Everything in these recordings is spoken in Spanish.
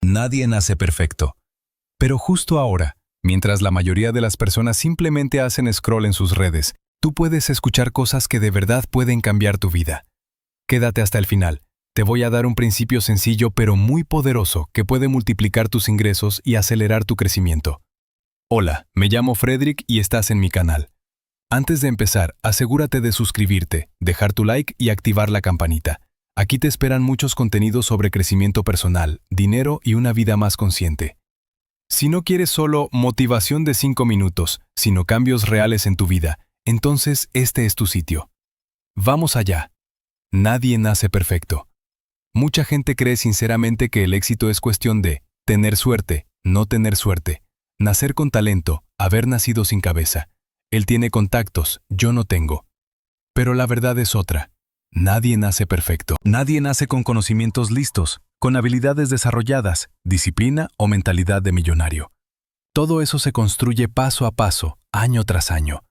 Nadie nace perfecto. Pero justo ahora, mientras la mayoría de las personas simplemente hacen scroll en sus redes, tú puedes escuchar cosas que de verdad pueden cambiar tu vida. Quédate hasta el final. Te voy a dar un principio sencillo pero muy poderoso que puede multiplicar tus ingresos y acelerar tu crecimiento. Hola, me llamo Frederick y estás en mi canal. Antes de empezar, asegúrate de suscribirte, dejar tu like y activar la campanita. Aquí te esperan muchos contenidos sobre crecimiento personal, dinero y una vida más consciente. Si no quieres solo motivación de 5 minutos, sino cambios reales en tu vida, entonces este es tu sitio. Vamos allá. Nadie nace perfecto. Mucha gente cree sinceramente que el éxito es cuestión de tener suerte, no tener suerte, nacer con talento, haber nacido sin cabeza. Él tiene contactos, yo no tengo. Pero la verdad es otra. Nadie nace perfecto. Nadie nace con conocimientos listos, con habilidades desarrolladas, disciplina o mentalidad de millonario. Todo eso se construye paso a paso, año tras año.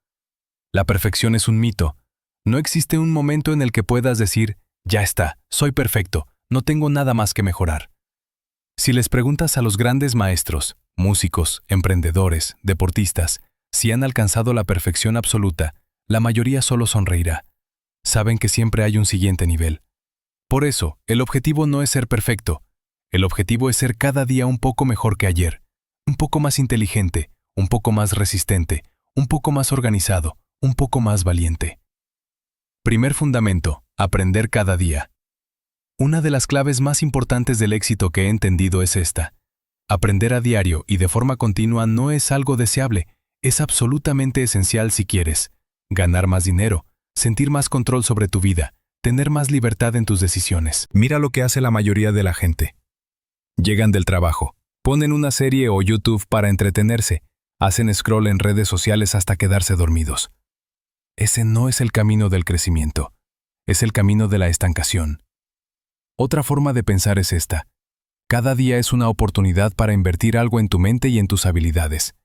La perfección es un mito. No existe un momento en el que puedas decir, ya está, soy perfecto, no tengo nada más que mejorar. Si les preguntas a los grandes maestros, músicos, emprendedores, deportistas, si han alcanzado la perfección absoluta, la mayoría solo sonreirá. Saben que siempre hay un siguiente nivel. Por eso, el objetivo no es ser perfecto. El objetivo es ser cada día un poco mejor que ayer, un poco más inteligente, un poco más resistente, un poco más organizado, un poco más valiente. Primer fundamento, aprender cada día. Una de las claves más importantes del éxito que he entendido es esta. Aprender a diario y de forma continua no es algo deseable, es absolutamente esencial si quieres ganar más dinero, sentir más control sobre tu vida, tener más libertad en tus decisiones. Mira lo que hace la mayoría de la gente. Llegan del trabajo, ponen una serie o YouTube para entretenerse, hacen scroll en redes sociales hasta quedarse dormidos. Ese no es el camino del crecimiento, es el camino de la estancación. Otra forma de pensar es esta. Cada día es una oportunidad para invertir algo en tu mente y en tus habilidades.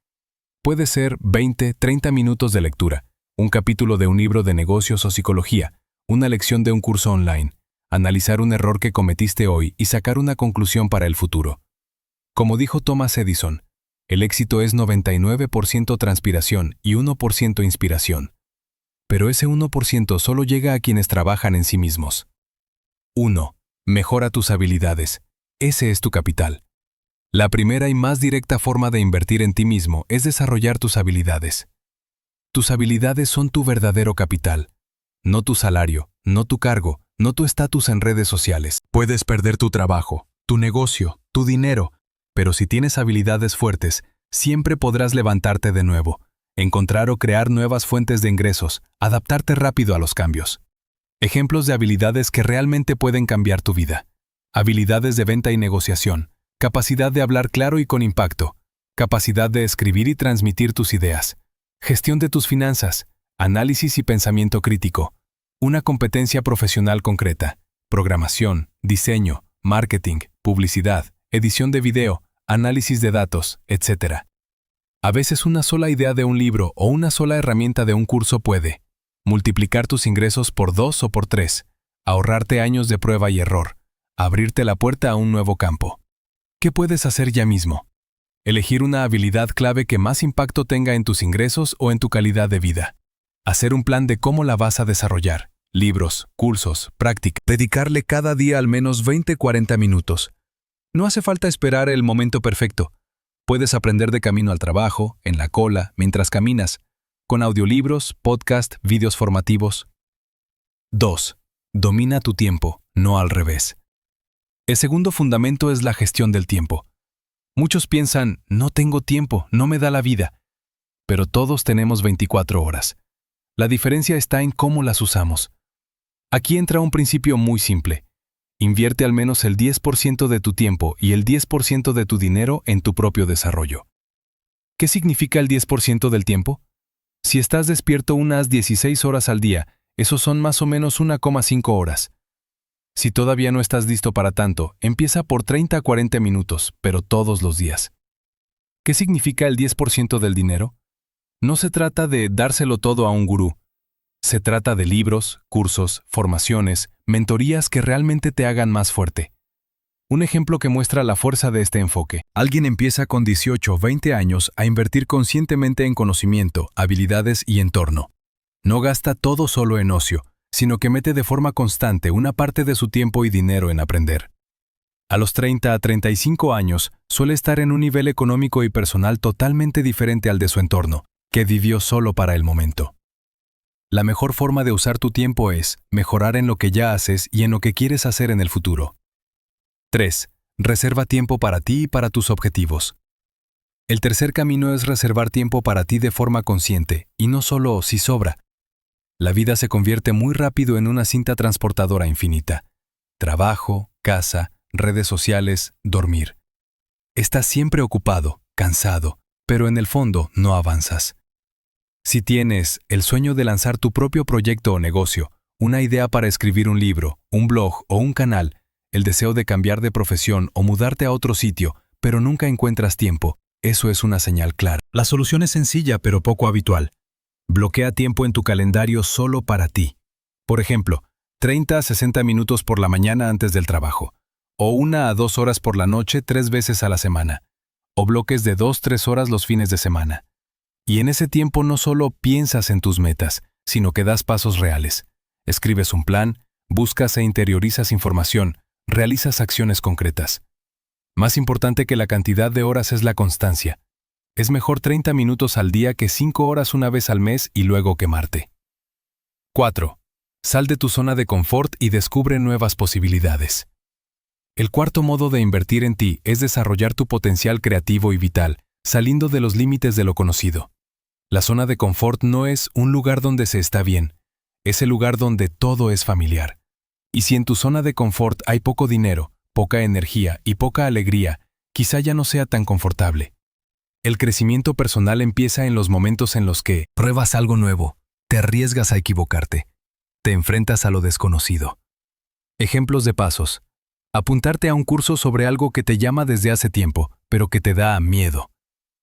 Puede ser 20, 30 minutos de lectura, un capítulo de un libro de negocios o psicología, una lección de un curso online, analizar un error que cometiste hoy y sacar una conclusión para el futuro. Como dijo Thomas Edison, el éxito es 99% transpiración y 1% inspiración. Pero ese 1% solo llega a quienes trabajan en sí mismos. 1. Mejora tus habilidades. Ese es tu capital. La primera y más directa forma de invertir en ti mismo es desarrollar tus habilidades. Tus habilidades son tu verdadero capital. No tu salario, no tu cargo, no tu estatus en redes sociales. Puedes perder tu trabajo, tu negocio, tu dinero, pero si tienes habilidades fuertes, siempre podrás levantarte de nuevo, encontrar o crear nuevas fuentes de ingresos, adaptarte rápido a los cambios. Ejemplos de habilidades que realmente pueden cambiar tu vida. Habilidades de venta y negociación, capacidad de hablar claro y con impacto, capacidad de escribir y transmitir tus ideas, gestión de tus finanzas, análisis y pensamiento crítico, una competencia profesional concreta, programación, diseño, marketing, publicidad, edición de video, análisis de datos, etc. A veces una sola idea de un libro o una sola herramienta de un curso puede multiplicar tus ingresos por 2 o por 3, ahorrarte años de prueba y error, abrirte la puerta a un nuevo campo. ¿Qué puedes hacer ya mismo? Elegir una habilidad clave que más impacto tenga en tus ingresos o en tu calidad de vida. Hacer un plan de cómo la vas a desarrollar. Libros, cursos, práctica. Dedicarle cada día al menos 20-40 minutos. No hace falta esperar el momento perfecto. Puedes aprender de camino al trabajo, en la cola, mientras caminas, con audiolibros, podcast, vídeos formativos. 2. Domina tu tiempo, no al revés. El segundo fundamento es la gestión del tiempo. Muchos piensan, no tengo tiempo, no me da la vida. Pero todos tenemos 24 horas. La diferencia está en cómo las usamos. Aquí entra un principio muy simple. Invierte al menos el 10% de tu tiempo y el 10% de tu dinero en tu propio desarrollo. ¿Qué significa el 10% del tiempo? Si estás despierto unas 16 horas al día, esos son más o menos 1,5 horas. Si todavía no estás listo para tanto, empieza por 30 a 40 minutos, pero todos los días. ¿Qué significa el 10% del dinero? No se trata de dárselo todo a un gurú. Se trata de libros, cursos, formaciones, mentorías que realmente te hagan más fuerte. Un ejemplo que muestra la fuerza de este enfoque. Alguien empieza con 18 o 20 años a invertir conscientemente en conocimiento, habilidades y entorno. No gasta todo solo en ocio, sino que mete de forma constante una parte de su tiempo y dinero en aprender. A los 30 a 35 años, suele estar en un nivel económico y personal totalmente diferente al de su entorno, que vivió solo para el momento. La mejor forma de usar tu tiempo es mejorar en lo que ya haces y en lo que quieres hacer en el futuro. 3. Reserva tiempo para ti y para tus objetivos. El tercer camino es reservar tiempo para ti de forma consciente, y no solo si sobra. La vida se convierte muy rápido en una cinta transportadora infinita. Trabajo, casa, redes sociales, dormir. Estás siempre ocupado, cansado, pero en el fondo no avanzas. Si tienes el sueño de lanzar tu propio proyecto o negocio, una idea para escribir un libro, un blog o un canal, el deseo de cambiar de profesión o mudarte a otro sitio, pero nunca encuentras tiempo, eso es una señal clara. La solución es sencilla pero poco habitual. Bloquea tiempo en tu calendario solo para ti. Por ejemplo, 30 a 60 minutos por la mañana antes del trabajo, o 1 a 2 horas por la noche 3 veces a la semana, o bloques de 2-3 horas los fines de semana. Y en ese tiempo no solo piensas en tus metas, sino que das pasos reales. Escribes un plan, buscas e interiorizas información, realizas acciones concretas. Más importante que la cantidad de horas es la constancia. Es mejor 30 minutos al día que 5 horas una vez al mes y luego quemarte. 4. Sal de tu zona de confort y descubre nuevas posibilidades. El cuarto modo de invertir en ti es desarrollar tu potencial creativo y vital, saliendo de los límites de lo conocido. La zona de confort no es un lugar donde se está bien, es el lugar donde todo es familiar. Y si en tu zona de confort hay poco dinero, poca energía y poca alegría, quizá ya no sea tan confortable. El crecimiento personal empieza en los momentos en los que pruebas algo nuevo, te arriesgas a equivocarte, te enfrentas a lo desconocido. Ejemplos de pasos. Apuntarte a un curso sobre algo que te llama desde hace tiempo, pero que te da miedo.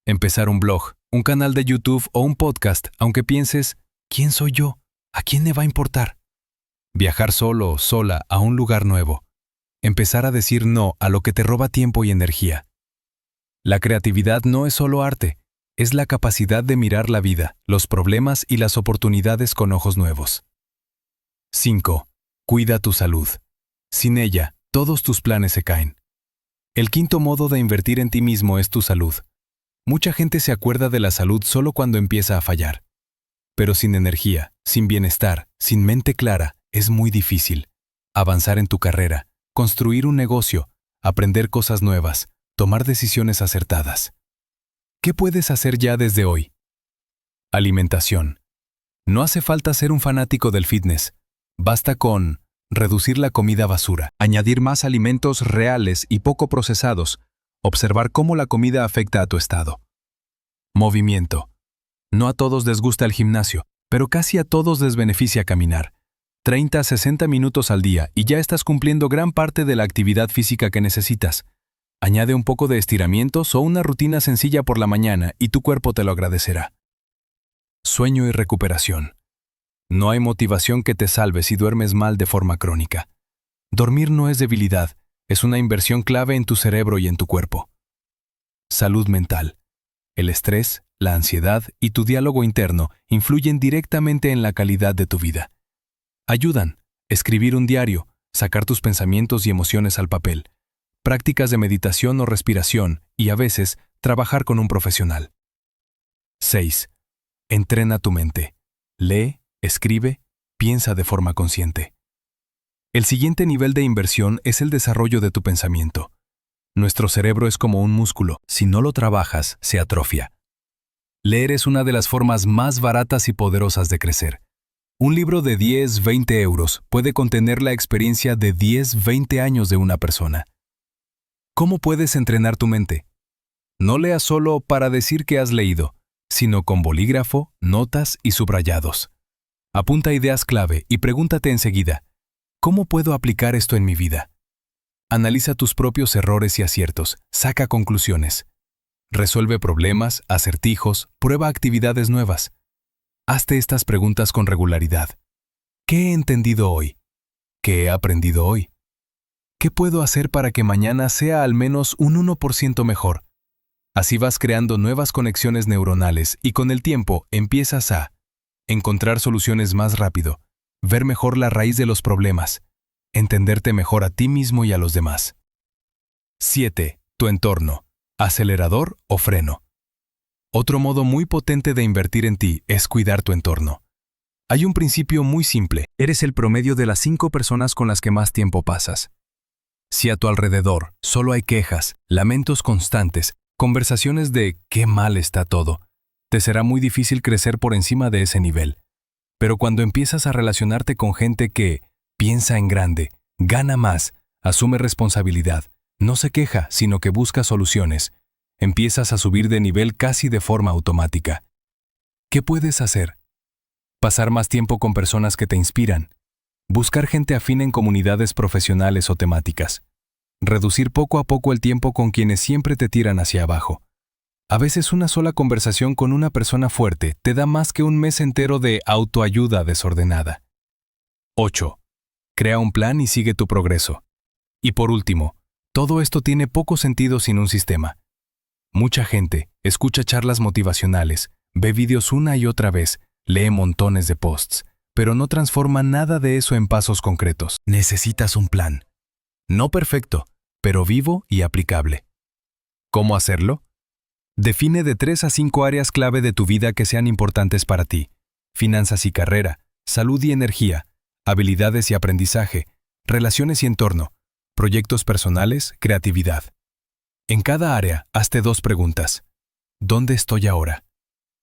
Empezar un blog, un canal de YouTube o un podcast, aunque pienses, ¿quién soy yo? ¿A quién me va a importar? Viajar solo o sola a un lugar nuevo. Empezar a decir no a lo que te roba tiempo y energía. La creatividad no es solo arte, es la capacidad de mirar la vida, los problemas y las oportunidades con ojos nuevos. 5. Cuida tu salud. Sin ella, todos tus planes se caen. El quinto modo de invertir en ti mismo es tu salud. Mucha gente se acuerda de la salud solo cuando empieza a fallar. Pero sin energía, sin bienestar, sin mente clara, es muy difícil. Avanzar en tu carrera, construir un negocio, aprender cosas nuevas, tomar decisiones acertadas. ¿Qué puedes hacer ya desde hoy? Alimentación. No hace falta ser un fanático del fitness. Basta con reducir la comida basura, añadir más alimentos reales y poco procesados, observar cómo la comida afecta a tu estado. Movimiento. No a todos les gusta el gimnasio, pero casi a todos les beneficia caminar. 30 a 60 minutos al día y ya estás cumpliendo gran parte de la actividad física que necesitas. Añade un poco de estiramientos o una rutina sencilla por la mañana y tu cuerpo te lo agradecerá. Sueño y recuperación. No hay motivación que te salve si duermes mal de forma crónica. Dormir no es debilidad, es una inversión clave en tu cerebro y en tu cuerpo. Salud mental. El estrés, la ansiedad y tu diálogo interno influyen directamente en la calidad de tu vida. Ayudan, escribir un diario, sacar tus pensamientos y emociones al papel, prácticas de meditación o respiración y a veces trabajar con un profesional. 6. Entrena tu mente. Lee, escribe, piensa de forma consciente. El siguiente nivel de inversión es el desarrollo de tu pensamiento. Nuestro cerebro es como un músculo, si no lo trabajas, se atrofia. Leer es una de las formas más baratas y poderosas de crecer. Un libro de 10-20 euros puede contener la experiencia de 10-20 años de una persona. ¿Cómo puedes entrenar tu mente? No leas solo para decir que has leído, sino con bolígrafo, notas y subrayados. Apunta ideas clave y pregúntate enseguida, ¿cómo puedo aplicar esto en mi vida? Analiza tus propios errores y aciertos, saca conclusiones. Resuelve problemas, acertijos, prueba actividades nuevas. Hazte estas preguntas con regularidad. ¿Qué he entendido hoy? ¿Qué he aprendido hoy? ¿Qué puedo hacer para que mañana sea al menos un 1% mejor? Así vas creando nuevas conexiones neuronales y con el tiempo empiezas a encontrar soluciones más rápido, ver mejor la raíz de los problemas, entenderte mejor a ti mismo y a los demás. 7. Tu entorno, acelerador o freno. Otro modo muy potente de invertir en ti es cuidar tu entorno. Hay un principio muy simple: eres el promedio de las 5 personas con las que más tiempo pasas. Si a tu alrededor solo hay quejas, lamentos constantes, conversaciones de qué mal está todo, te será muy difícil crecer por encima de ese nivel. Pero cuando empiezas a relacionarte con gente que piensa en grande, gana más, asume responsabilidad, no se queja, sino que busca soluciones, empiezas a subir de nivel casi de forma automática. ¿Qué puedes hacer? Pasar más tiempo con personas que te inspiran. Buscar gente afín en comunidades profesionales o temáticas. Reducir poco a poco el tiempo con quienes siempre te tiran hacia abajo. A veces una sola conversación con una persona fuerte te da más que un mes entero de autoayuda desordenada. 8. Crea un plan y sigue tu progreso. Y por último, todo esto tiene poco sentido sin un sistema. Mucha gente escucha charlas motivacionales, ve vídeos una y otra vez, lee montones de posts, pero no transforma nada de eso en pasos concretos. Necesitas un plan. No perfecto, pero vivo y aplicable. ¿Cómo hacerlo? Define de 3 a 5 áreas clave de tu vida que sean importantes para ti: finanzas y carrera, salud y energía, habilidades y aprendizaje, relaciones y entorno, proyectos personales, creatividad. En cada área, hazte 2 preguntas. ¿Dónde estoy ahora?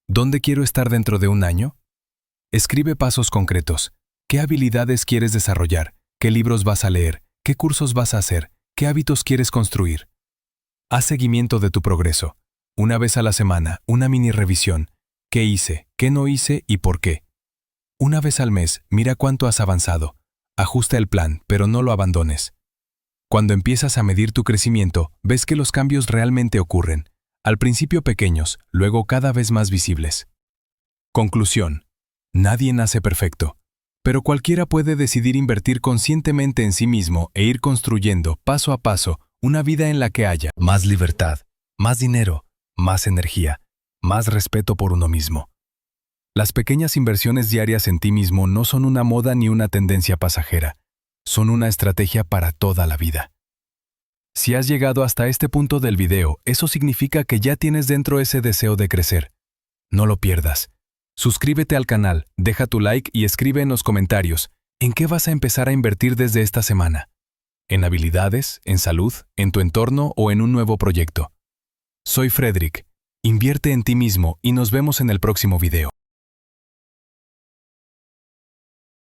¿Dónde quiero estar dentro de un año? Escribe pasos concretos. ¿Qué habilidades quieres desarrollar? ¿Qué libros vas a leer? ¿Qué cursos vas a hacer? ¿Qué hábitos quieres construir? Haz seguimiento de tu progreso. Una vez a la semana, una mini revisión. ¿Qué hice? ¿Qué no hice? ¿Y por qué? Una vez al mes, mira cuánto has avanzado. Ajusta el plan, pero no lo abandones. Cuando empiezas a medir tu crecimiento, ves que los cambios realmente ocurren. Al principio pequeños, luego cada vez más visibles. Conclusión. Nadie nace perfecto. Pero cualquiera puede decidir invertir conscientemente en sí mismo e ir construyendo, paso a paso, una vida en la que haya más libertad, más dinero, más energía, más respeto por uno mismo. Las pequeñas inversiones diarias en ti mismo no son una moda ni una tendencia pasajera, son una estrategia para toda la vida. Si has llegado hasta este punto del video, eso significa que ya tienes dentro ese deseo de crecer. No lo pierdas. Suscríbete al canal, deja tu like y escribe en los comentarios en qué vas a empezar a invertir desde esta semana. ¿En habilidades, en salud, en tu entorno o en un nuevo proyecto? Soy Frederick. Invierte en ti mismo y nos vemos en el próximo video.